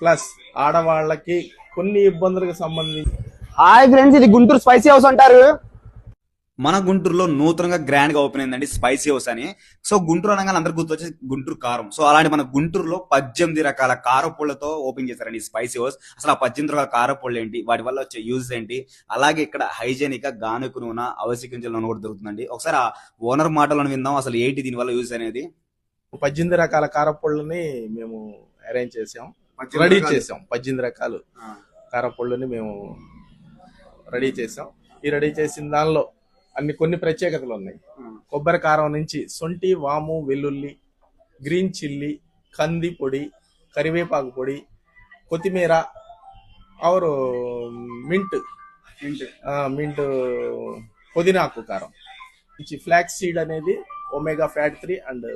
Plus ఆడవాళ్ళకి కొన్ని ఇబ్బందులకు సంబంధించి. హాయ్ ఫ్రెండ్స్, ఇది గుంటూరు స్పైసీ హౌస్ అంటారు. మన గుంటూరులో నూతనంగా గ్రాండ్ గా ఓపెన్ అయిందండి స్పైసీ హౌస్ అని. సో గుంటూరు అనగానే అందరికి గుర్తొచ్చే గుంటూరు కారం. సో అలాంటి మన గుంటూరులో 18 రకాల కారపొళ్ళతో ఓపెన్ చేశారండి ఈ స్పైసీ హౌస్. అసలు ఆ 18 రకాల కారపొళ్ళు ఏంటి, వాటి వల్ల వచ్చే యూజ్ ఏంటి, అలాగే ఇక్కడ హైజీనిక్ గా గానుక నూనె, అవిసె గింజల నూనె కూడా దొరుకుతుందండి. ఒకసారి ఆ ఓనర్ మాటలను విందాం, అసలు ఏంటి దీని వల్ల యూజ్ అనేది. 18 రకాల కారపొళ్ళని మేము అరేంజ్ చేసాం, రెడీ చేసాం. 18 రకాలు కారపొళ్ళని మేము రెడీ చేసాం. ఈ రెడీ చేసిన దానిలో కొన్ని ప్రత్యేకతలు ఉన్నాయి. కొబ్బరి కారం నుంచి సొంటి, వాము, వెల్లుల్లి, గ్రీన్ చిల్లీ, కంది పొడి, కరివేపాకు పొడి, కొత్తిమీర, ఆరు మింట్ పుదీనాకు కారం నుంచి ఫ్లాక్స్ సీడ్ అనేది ఒమేగా ఫ్యాట్ 3 అండ్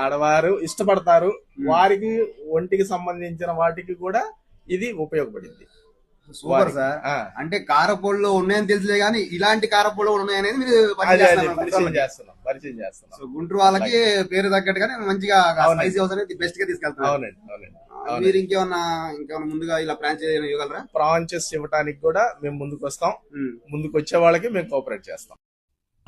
ఆడవారు ఇష్టపడతారు, వారికి ఒంటికి సంబంధించిన వాటికి కూడా ఇది ఉపయోగపడింది. Super sir. అంటే కారపొళ్ళు ఉన్నాయని తెలుసులే కానీ ఇలాంటి కారపొళ్ళు ఉన్నాయనేది మీరు పరిచయం చేస్తున్నాం. సో గుంటూరు వాళ్ళకి పేరు తగ్గట్టుగానే మంచిగా స్పైసీ హౌస్ అనేది బెస్ట్ గా తీసుకెళ్తారు. అవునండి. మీరు ఇంకేమన్నా ముందుగా ఇలా ఫ్రాంచైజీ ఇవ్వగలరా? ఫ్రాంచైజ్ ఇవ్వడానికి కూడా మేము ముందుకు వస్తాం. ముందుకు వచ్చే వాళ్ళకి మేము కోఆపరేట్ చేస్తాం.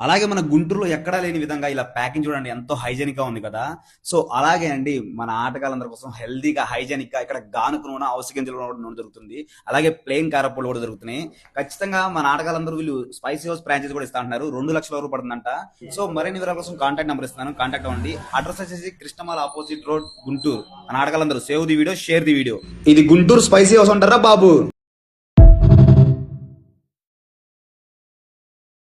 అలాగే మన గుంటూరులో ఎక్కడా లేని విధంగా ఇలా ప్యాకింగ్ చూడండి, ఎంతో హైజెనిక్ గా ఉంది కదా. సో అలాగే అండి మన ఆటగాళ్ళందరి కోసం హెల్దీగా హైజెనిక్ గా ఇక్కడ గానుక నూనె, అవిసె గింజల నూనె దొరుకుతుంది. అలాగే ప్లెయిన్ కారపొళ్ళు కూడా దొరుకుతున్నాయి. ఖచ్చితంగా మన ఆటగాళ్ళందరూ వీళ్ళు స్పైసీ హౌస్ ఫ్రాంచైజీ కూడా ఇస్తా అంటున్నారు. 2 లక్షల వరకు పడుతుందంట. సో మరిన్ని వివరాల కోసం కాంటాక్ట్ నెంబర్ ఇస్తాను, కాంటాక్ట్ అవ్వండి. అడ్రస్ వచ్చేసి కృష్ణమాల ఆపోజిట్ రోడ్, గుంటూరు. మన ఆటగాళ్ళందరూ save the video, share the video. ఇది గుంటూరు స్పైసీ హౌస్ అంటారా బాబు?